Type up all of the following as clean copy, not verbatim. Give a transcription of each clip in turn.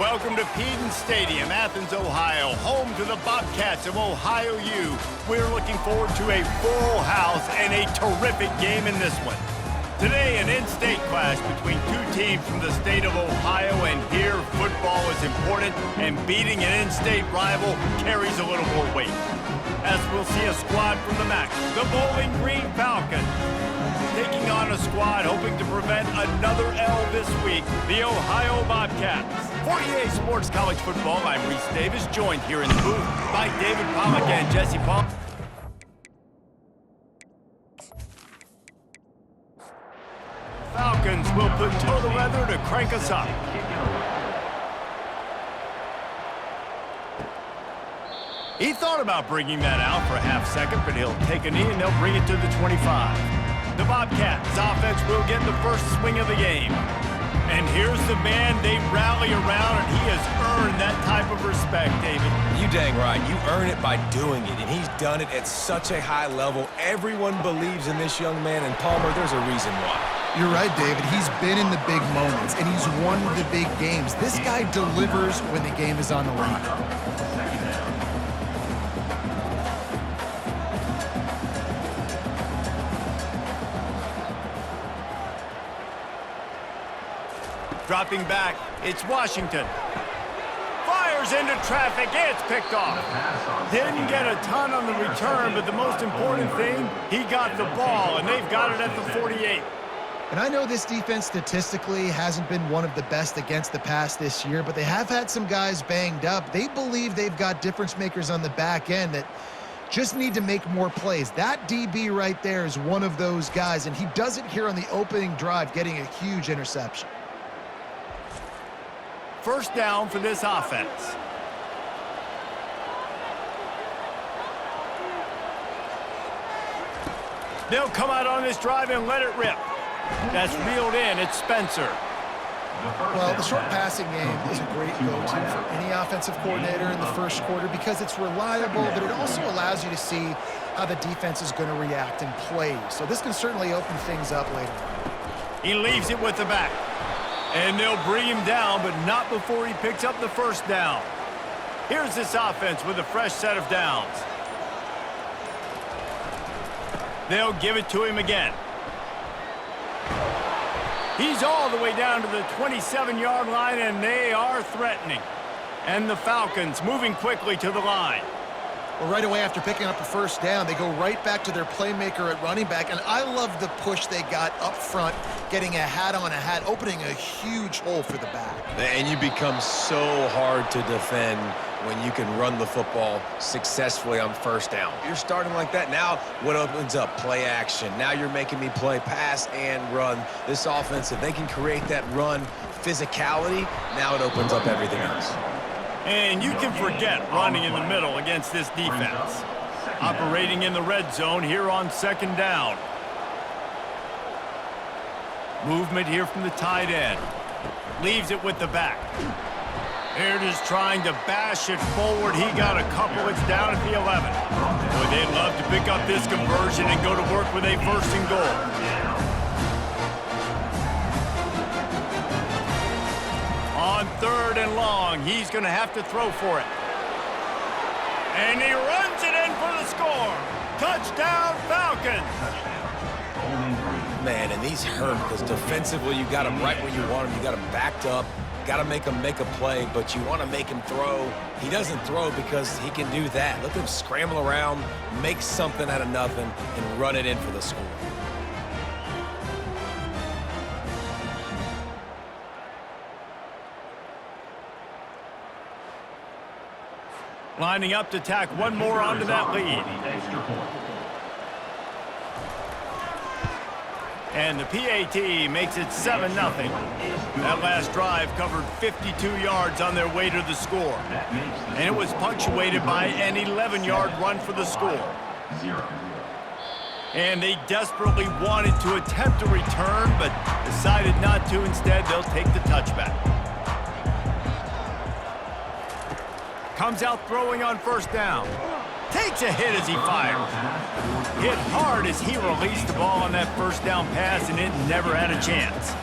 Welcome to Peden Stadium, Athens, Ohio, home to the Bobcats of Ohio U. We're looking forward to a full house and a terrific game in this one. Today, an in-state clash between two teams from the state of Ohio, and here, football is important, and beating an in-state rival carries a little more weight. As we'll see a squad from the MAC, the Bowling Green Falcons, taking on a squad hoping to prevent another L this week, the Ohio Bobcats. For EA Sports College Football, I'm Reese Davis, joined here in the booth by David Pollack and Jesse Paul. Falcons will put toe the leather to crank us up. He thought about bringing that out for a half second, but he'll take a knee and they'll bring it to the 25. The Bobcats offense will get the first swing of the game. And here's the man they rally around, and he has earned that type of respect, David. You dang right. You earn it by doing it, and he's done it at such a high level. Everyone believes in this young man, and Palmer, there's a reason why. You're right, David. He's been in the big moments, and he's won the big games. This guy delivers when the game is on the line. Dropping back, it's Washington. Fires into traffic, it's picked off. Didn't get a ton on the return, but the most important thing, he got the ball, and they've got it at the 48. And I know this defense statistically hasn't been one of the best against the pass this year, but they have had some guys banged up. They believe they've got difference makers on the back end that just need to make more plays. That DB right there is one of those guys, and he does it here on the opening drive, getting a huge interception. First down for this offense. They'll come out on this drive and let it rip. That's reeled in. It's Spencer. Well, the short passing game is a great go-to for any offensive coordinator in the first quarter because it's reliable, but it also allows you to see how the defense is going to react and play. So this can certainly open things up later on. He leaves it with the back. And they'll bring him down, but not before he picks up the first down. Here's this offense with a fresh set of downs. They'll give it to him again. He's all the way down to the 27-yard line, and they are threatening. And the Falcons moving quickly to the line. Well, right away after picking up the first down, they go right back to their playmaker at running back, and I love the push they got up front, getting a hat on a hat, opening a huge hole for the back. And you become so hard to defend when you can run the football successfully on first down. You're starting like that. Now what opens up? Play action. Now you're making me play pass and run. This offense, if they can create that run physicality, now it opens up everything else. And you can forget running in the middle against this defense. Operating in the red zone here on second down. Movement here from the tight end. Leaves it with the back. Here it is trying to bash it forward. He got a couple. It's down at the 11. Boy, they'd love to pick up this conversion and go to work with a first and goal. On third and long, he's going to have to throw for it. And he runs it in for the score. Touchdown, Falcons. Man, and these hurt because defensively you got him right where you want him. You got him backed up. Got to make him make a play, but you want to make him throw. He doesn't throw because he can do that. Let him scramble around, make something out of nothing, and run it in for the score. Lining up to tack one more onto that lead. And the PAT makes it 7-0. That last drive covered 52 yards on their way to the score. And it was punctuated by an 11-yard run for the score. And they desperately wanted to attempt a return, but decided not to. Instead, they'll take the touchback. Comes out throwing on first down. Takes a hit as he fires. Hit hard as he released the ball on that first down pass, and it never had a chance.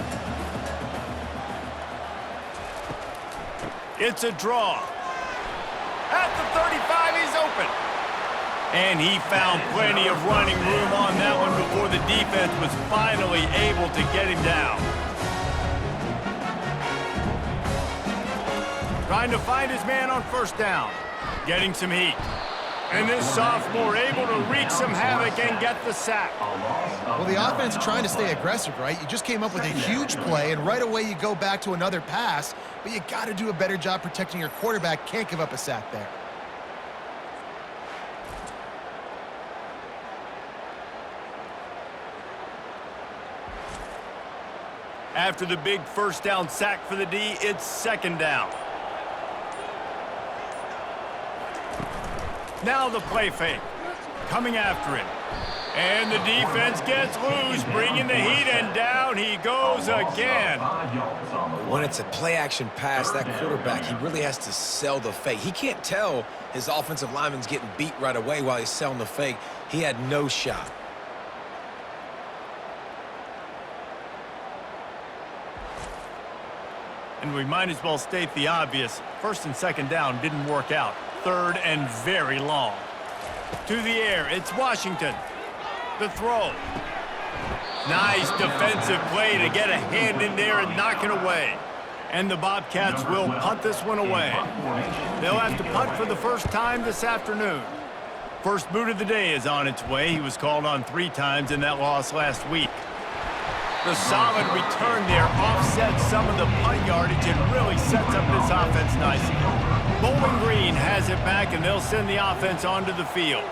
It's a draw. At the 35, he's open. And he found plenty of running room on that one before the defense was finally able to get him down. Trying to find his man on first down. Getting some heat. And this sophomore able to wreak some havoc and get the sack. Well, the offense trying to stay aggressive, right? You just came up with a huge play, and right away you go back to another pass, but you got to do a better job protecting your quarterback. Can't give up a sack there. After the big first down sack for the D, it's second down. Now the play fake. Coming after him. And the defense gets loose, bringing the heat, and down he goes again. When it's a play-action pass, that quarterback, he really has to sell the fake. He can't tell his offensive lineman's getting beat right away while he's selling the fake. He had no shot. And we might as well state the obvious. First and second down didn't work out. Third and very long. To the air, it's Washington. The throw. Nice defensive play to get a hand in there and knock it away. And the Bobcats will punt this one away. They'll have to punt for the first time this afternoon. First boot of the day is on its way. He was called on 3 times in that loss last week. The solid return there offsets some of the punt yardage and really sets up this offense nicely. Bowling Green has it back, and they'll send the offense onto the field.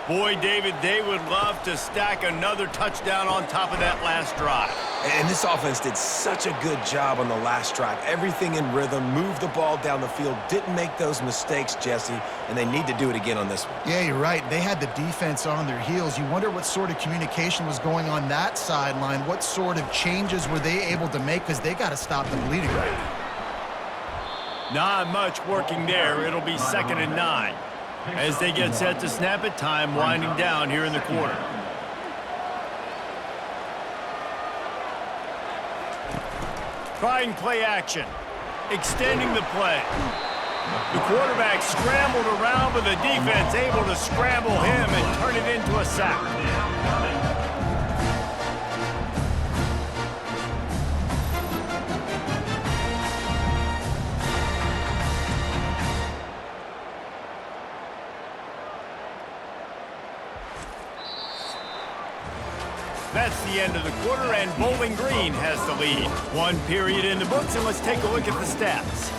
Boy, David, they would love to stack another touchdown on top of that last drive. And this offense did such a good job on the last drive. Everything in rhythm, moved the ball down the field, didn't make those mistakes, Jesse, and they need to do it again on this one. Yeah, you're right. They had the defense on their heels. You wonder what sort of communication was going on that sideline. What sort of changes were they able to make, because they got to stop the bleeding right now. Not much working there. It'll be second and 9. As they get set to snap it, time winding down here in the quarter. Trying play action. Extending the play. The quarterback scrambled around, but the defense able to scramble him and turn it into a sack. That's the end of the quarter, and Bowling Green has the lead. 1 period in the books, and let's take a look at the stats.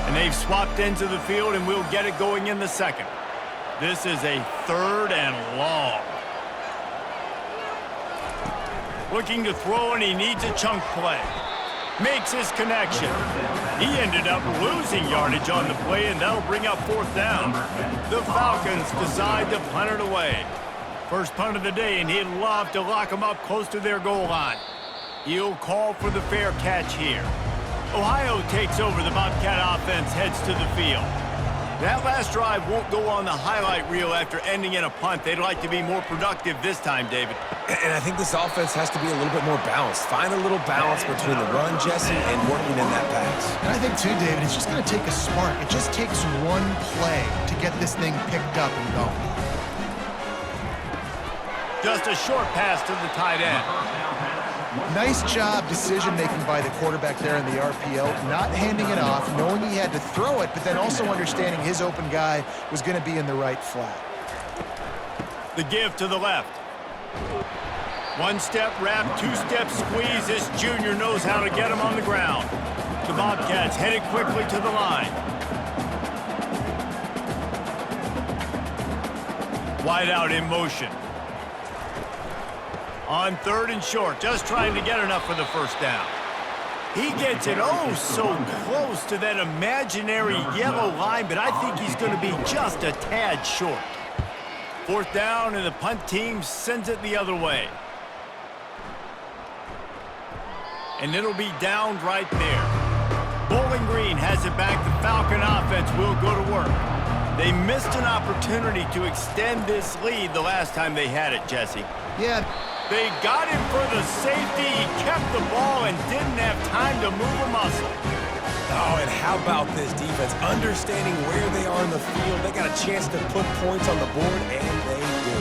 And they've swapped into the field, and we'll get it going in the second. This is a 3rd and long. Looking to throw, and he needs a chunk play. Makes his connection. He ended up losing yardage on the play, and that'll bring up 4th down. The Falcons decide to punt it away. First punt of the day, and he'd love to lock them up close to their goal line. He'll call for the fair catch here. Ohio takes over. The Bobcat offense heads to the field. That last drive won't go on the highlight reel after ending in a punt. They'd like to be more productive this time, David. And I think this offense has to be a little bit more balanced. Find a little balance between the run, Jesse, and working in that pass. And I think, too, David, it's just going to take a spark. It just takes one play to get this thing picked up and going. Just a short pass to the tight end. Nice job decision-making by the quarterback there in the RPO, not handing it off, knowing he had to throw it, but then also understanding his open guy was going to be in the right flat. The give to the left. 1-step wrap, 2-step squeeze. This junior knows how to get him on the ground. The Bobcats headed quickly to the line. Wide out in motion. On 3rd and short, just trying to get enough for the first down. He gets it oh so close to that imaginary yellow line, but I think he's going to be just a tad short. 4th down, and the punt team sends it the other way. And it'll be downed right there. Bowling Green has it back. The Falcon offense will go to work. They missed an opportunity to extend this lead the last time they had it, Jesse. Yeah. They got him for the safety. He kept the ball and didn't have time to move a muscle. Oh, and how about this defense? Understanding where they are in the field, they got a chance to put points on the board, and they do.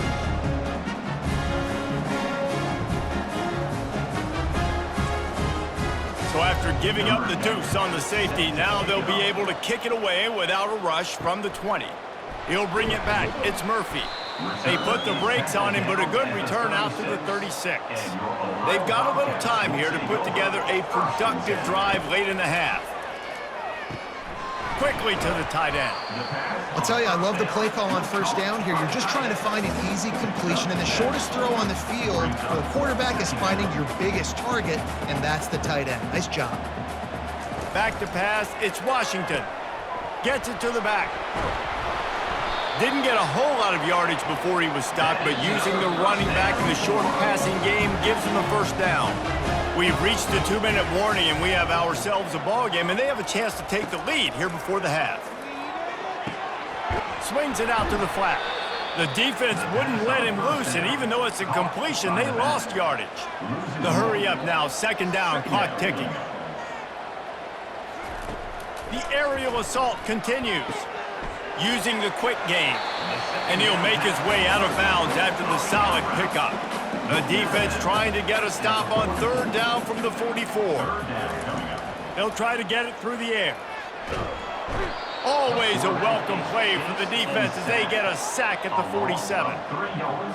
So after giving up the deuce on the safety, now they'll be able to kick it away without a rush from the 20. He'll bring it back. It's Murphy. They put the brakes on him, but a good return out to the 36. They've got a little time here to put together a productive drive late in the half. Quickly to the tight end. I'll tell you, I love the play call on first down here. You're just trying to find an easy completion, and the shortest throw on the field, the quarterback is finding your biggest target, and that's the tight end. Nice job. Back to pass, it's Washington. Gets it to the back. Didn't get a whole lot of yardage before he was stopped, but using the running back in the short passing game gives him a first down. We've reached the 2-minute warning, and we have ourselves a ball game, and they have a chance to take the lead here before the half. Swings it out to the flat. The defense wouldn't let him loose, and even though it's a completion, they lost yardage. The hurry up now, second down, clock ticking. The aerial assault continues. Using the quick game, and he'll make his way out of bounds after the solid pickup. The defense trying to get a stop on third down from the 44. They'll try to get it through the air. Always a welcome play for the defense as they get a sack at the 47.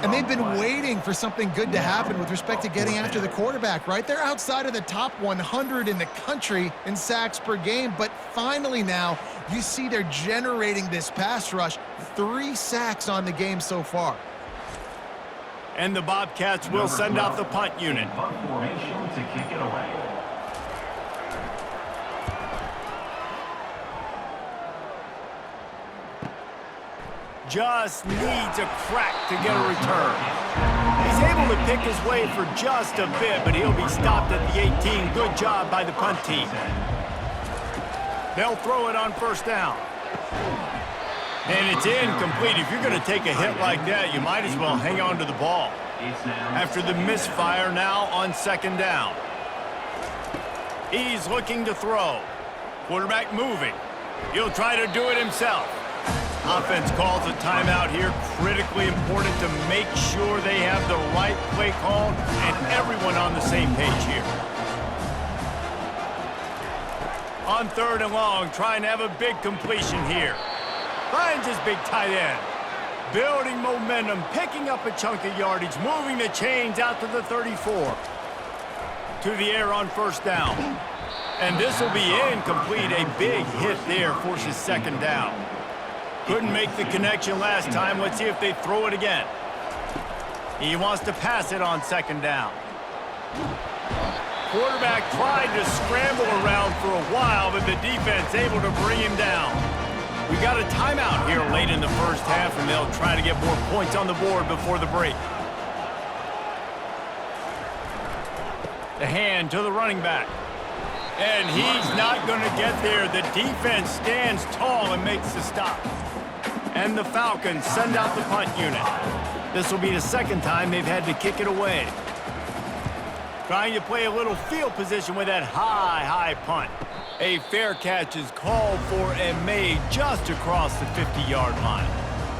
And they've been waiting for something good to happen with respect to getting after the quarterback, right? They're outside of the top 100 in the country in sacks per game, but finally now you see they're generating this pass rush. 3 sacks on the game so far. And the Bobcats will send out the punt unit. Just needs a crack to get a return. He's able to pick his way for just a bit, but he'll be stopped at the 18. Good job by the punt team. They'll throw it on first down. And it's incomplete. If you're going to take a hit like that, you might as well hang on to the ball. After the misfire, now on second down. He's looking to throw. Quarterback moving. He'll try to do it himself. Offense calls a timeout here. Critically important to make sure they have the right play call and everyone on the same page here. On third and long, trying to have a big completion here. Finds his big tight end. Building momentum, picking up a chunk of yardage, moving the chains out to the 34. To the air on first down. And this will be incomplete. A big hit there forces second down. Couldn't make the connection last time. Let's see if they throw it again. He wants to pass it on second down. Quarterback tried to scramble around for a while, but the defense able to bring him down. We got a timeout here late in the first half, and they'll try to get more points on the board before the break. The hand to the running back. And he's not going to get there. The defense stands tall and makes the stop. And the Falcons send out the punt unit. This will be the second time they've had to kick it away. Trying to play a little field position with that high punt. A fair catch is called for and made just across the 50-yard line.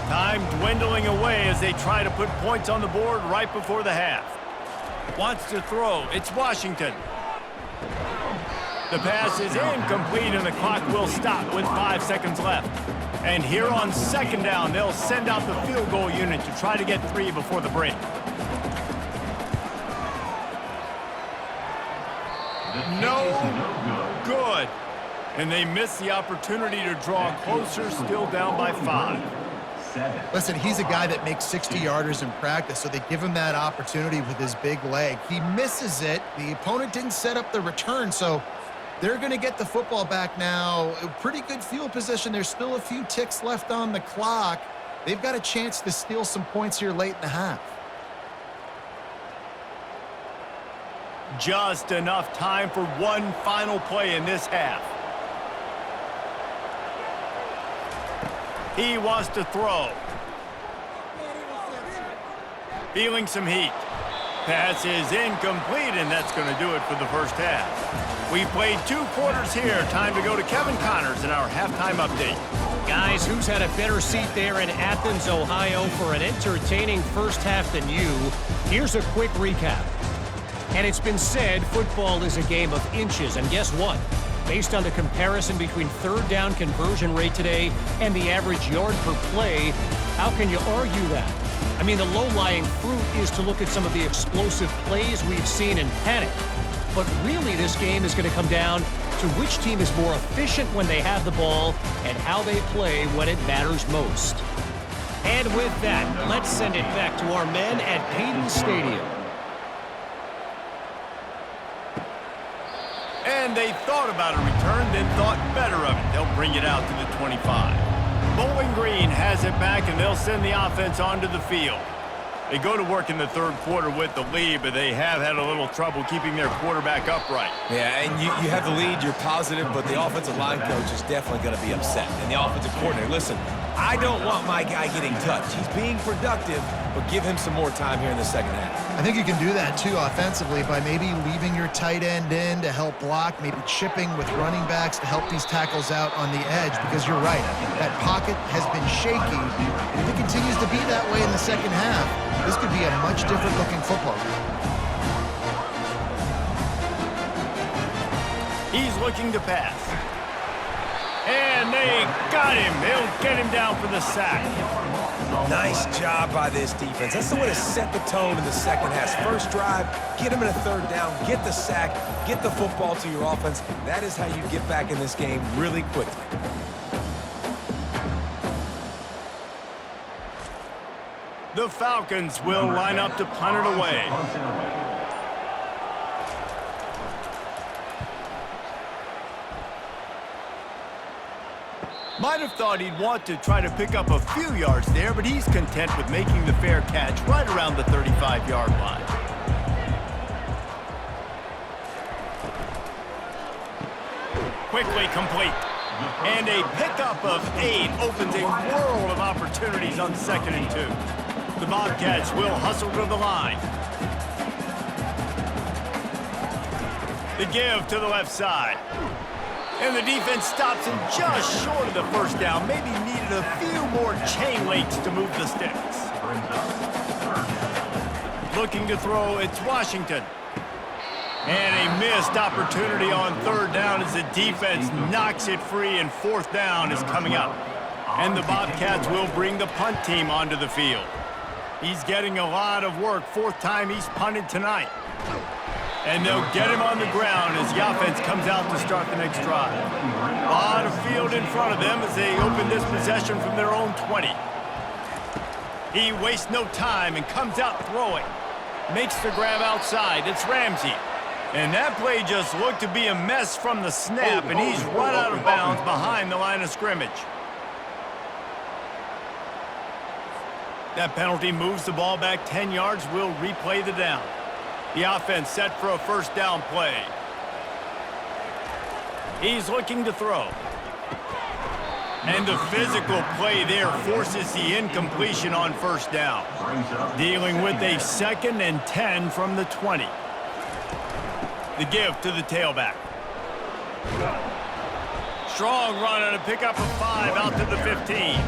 Time dwindling away as they try to put points on the board right before the half. Wants to throw. It's Washington. The pass is incomplete and the clock will stop with 5 seconds left. And here on second down, they'll send out the field goal unit to try to get 3 before the break. No good. And they miss the opportunity to draw closer, still down by 5. Listen, he's a guy that makes 60-yarders in practice, so they give him that opportunity with his big leg. He misses it. The opponent didn't set up the return, so they're going to get the football back now. A pretty good field position. There's still a few ticks left on the clock. They've got a chance to steal some points here late in the half. Just enough time for one final play in this half. He wants to throw. Feeling some heat. Pass is incomplete, and that's going to do it for the first half. We've played 2 quarters here. Time to go to Kevin Connors in our halftime update. Guys, who's had a better seat there in Athens, Ohio for an entertaining first half than you? Here's a quick recap. And it's been said football is a game of inches, and guess what? Based on the comparison between third down conversion rate today and the average yard per play, how can you argue that? I mean, the low-lying fruit is to look at some of the explosive plays we've seen in panic. But really, this game is going to come down to which team is more efficient when they have the ball and how they play when it matters most. And with that, let's send it back to our men at Payton Stadium. And they thought about a return, then thought better of it. They'll bring it out to the 25. Bowling Green has it back, and they'll send the offense onto the field. They go to work in the third quarter with the lead, but they have had a little trouble keeping their quarterback upright. Yeah, and you have the lead, you're positive, but the offensive line coach is definitely going to be upset. And the offensive coordinator, listen, I don't want my guy getting touched. He's being productive, but give him some more time here in the second half. I think you can do that, too, offensively, by maybe leaving your tight end in to help block, maybe chipping with running backs to help these tackles out on the edge, because you're right, that pocket has been shaky, and if it continues to be that way in the second half, this could be a much different-looking football game. He's looking to pass. And they got him. They'll get him down for the sack. Nice job by this defense. That's the way to set the tone in the second half. First drive, get him in a third down, get the sack, get the football to your offense. That is how you get back in this game really quickly. The Falcons will line up to punt it away. Might have thought he'd want to try to pick up a few yards there, but he's content with making the fair catch right around the 35-yard line. Quickly complete. And a pickup of 8 opens a world of opportunities on 2nd and 2. The Bobcats will hustle to the line. The give to the left side. And the defense stops him just short of the first down. Maybe needed a few more chain links to move the sticks. Looking to throw, it's Washington. And a missed opportunity on third down as the defense knocks it free, and 4th down is coming up. And the Bobcats will bring the punt team onto the field. He's getting a lot of work. 4th time he's punted tonight. And they'll get him on the ground as the offense comes out to start the next drive. A lot of field in front of them as they open this possession from their own 20. He wastes no time and comes out throwing. Makes the grab outside. It's Ramsey. And that play just looked to be a mess from the snap, and he's run out of bounds behind the line of scrimmage. That penalty moves the ball back 10 yards. We'll replay the down. The offense set for a first down play. He's looking to throw. And the physical play there forces the incompletion on first down. Dealing with a 2nd and 10 from the 20. The give to the tailback. Strong run on a pickup of 5 out to the 15.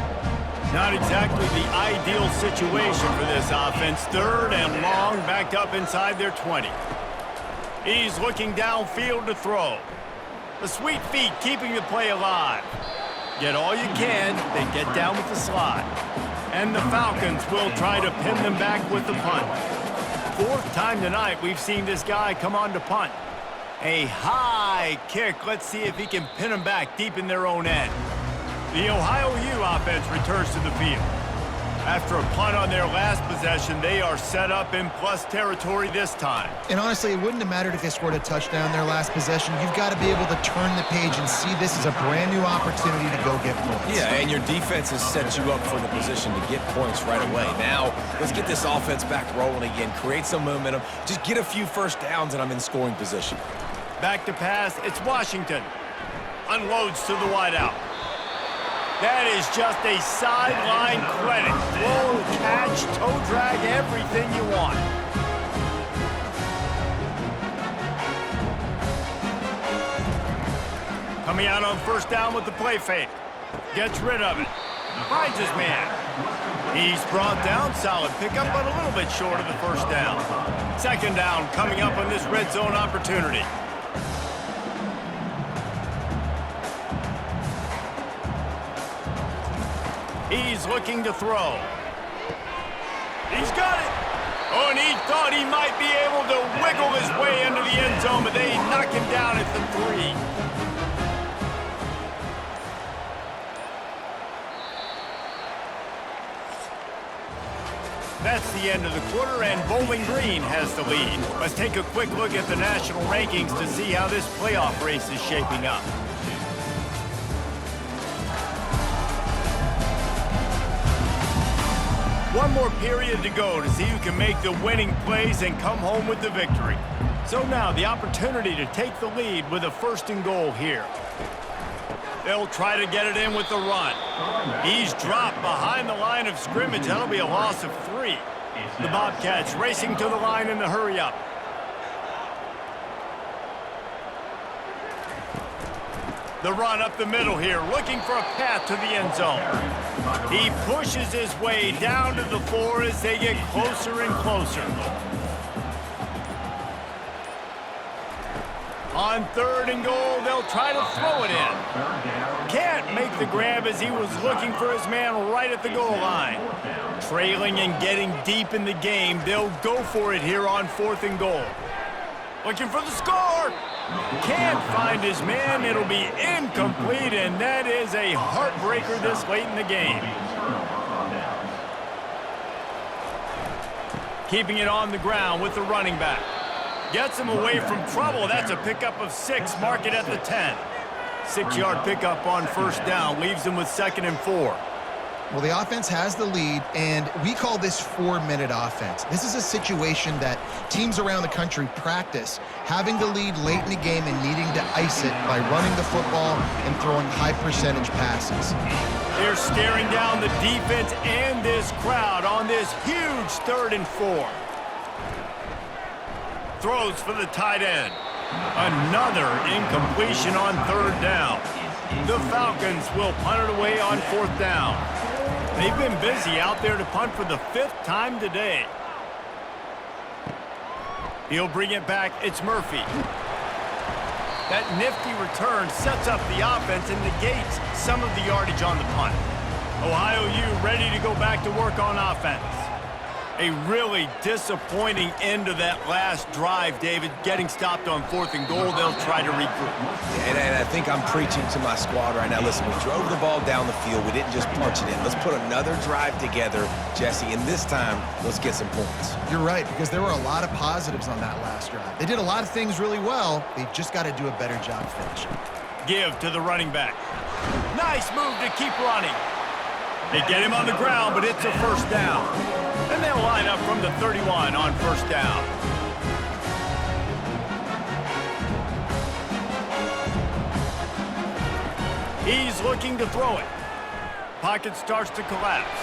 Not exactly the ideal situation for this offense. 3rd and long, back up inside their 20. He's looking downfield to throw. The sweet feet keeping the play alive. Get all you can, then get down with the slide. And the Falcons will try to pin them back with the punt. 4th time tonight we've seen this guy come on to punt. A high kick. Let's see if he can pin them back deep in their own end. The Ohio U offense returns to the field. After a punt on their last possession, they are set up in plus territory this time. And honestly, it wouldn't have mattered if they scored a touchdown their last possession. You've got to be able to turn the page and see this as a brand new opportunity to go get points. Yeah, and your defense has set you up for the position to get points right away. Now, let's get this offense back rolling again, create some momentum, just get a few first downs, and I'm in scoring position. Back to pass, it's Washington. Unloads to the wideout. That is just a sideline credit. Throw, catch, toe drag, everything you want. Coming out on first down with the play fake. Gets rid of it. Finds his man. He's brought down. Solid pickup, but a little bit short of the first down. Second down coming up on this red zone opportunity. He's looking to throw. He's got it. Oh, and he thought he might be able to wiggle his way into the end zone, but they knock him down at the 3. That's the end of the quarter, and Bowling Green has the lead. Let's take a quick look at the national rankings to see how this playoff race is shaping up. One more period to go to see who can make the winning plays and come home with the victory. So now the opportunity to take the lead with a 1st and goal here. They'll try to get it in with the run. He's dropped behind the line of scrimmage. That'll be a loss of 3. The Bobcats racing to the line in the hurry-up. The run up the middle here, looking for a path to the end zone. He pushes his way down to the 4 as they get closer and closer. On 3rd and goal, they'll try to throw it in. Can't make the grab as he was looking for his man right at the goal line. Trailing and getting deep in the game, they'll go for it here on 4th and goal. Looking for the score. Can't find his man. It'll be incomplete, and that is a heartbreaker this late in the game. Keeping it on the ground with the running back. Gets him away from trouble. That's a pickup of 6. Mark it at the 10. 6-yard pickup on first down. Leaves him with 2nd and 4. Well, the offense has the lead, and we call this 4-minute offense. This is a situation that teams around the country practice, having the lead late in the game and needing to ice it by running the football and throwing high-percentage passes. They're staring down the defense and this crowd on this huge 3rd and 4. Throws for the tight end. Another incompletion on 3rd down. The Falcons will punt it away on 4th down. They've been busy out there to punt for the 5th time today. He'll bring it back. It's Murphy. That nifty return sets up the offense and negates some of the yardage on the punt. Ohio U ready to go back to work on offense. A really disappointing end to that last drive, David. Getting stopped on 4th and goal, they'll try to regroup. And I think I'm preaching to my squad right now. Listen, we drove the ball down the field. We didn't just punch it in. Let's put another drive together, Jesse, and this time, let's get some points. You're right, because there were a lot of positives on that last drive. They did a lot of things really well. They've just got to do a better job finishing. Give to the running back. Nice move to keep running. They get him on the ground, but it's a 1st down. And they'll line up from the 31 on 1st down. He's looking to throw it. Pocket starts to collapse.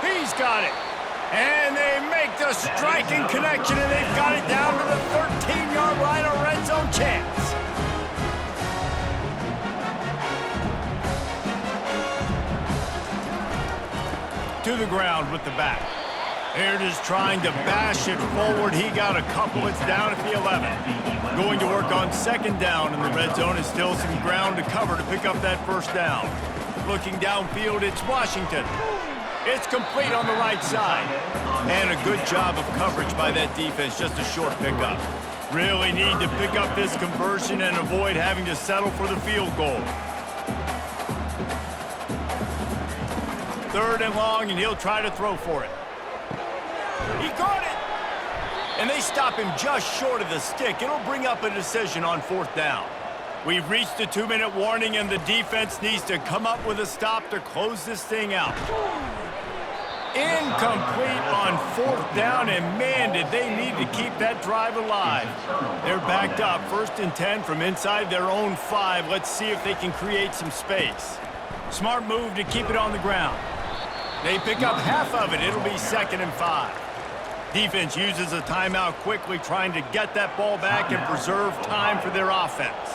He's got it. And they make the striking connection, and they've got it down to the 13-yard line, a red zone chance. To the ground with the back. They're just trying to bash it forward. He got a couple. It's down at the 11. Going to work on 2nd down in the red zone. Is still some ground to cover to pick up that 1st down. Looking downfield, it's Washington. It's complete on the right side. And a good job of coverage by that defense. Just a short pickup. Really need to pick up this conversion and avoid having to settle for the field goal. 3rd and long, and he'll try to throw for it. He caught it! And they stop him just short of the stick. It'll bring up a decision on 4th down. We've reached the 2-minute warning, and the defense needs to come up with a stop to close this thing out. Incomplete on 4th down, and man, did they need to keep that drive alive. They're backed up, 1st and 10 from inside their own 5. Let's see if they can create some space. Smart move to keep it on the ground. They pick up half of it. It'll be 2nd and 5. Defense uses a timeout quickly, trying to get that ball back and preserve time for their offense.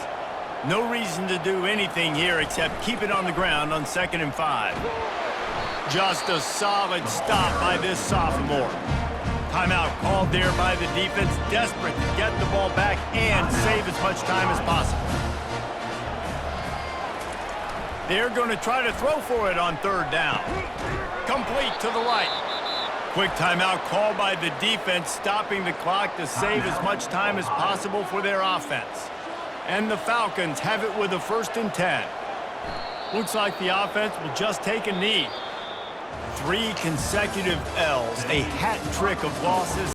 No reason to do anything here except keep it on the ground on 2nd and 5. Just a solid stop by this sophomore. Timeout called there by the defense, desperate to get the ball back and save as much time as possible. They're going to try to throw for it on 3rd down. Complete to the right. Quick timeout called by the defense, stopping the clock to save as much time as possible for their offense. And the Falcons have it with a 1st and 10. Looks like the offense will just take a knee. 3 consecutive L's, a hat trick of losses.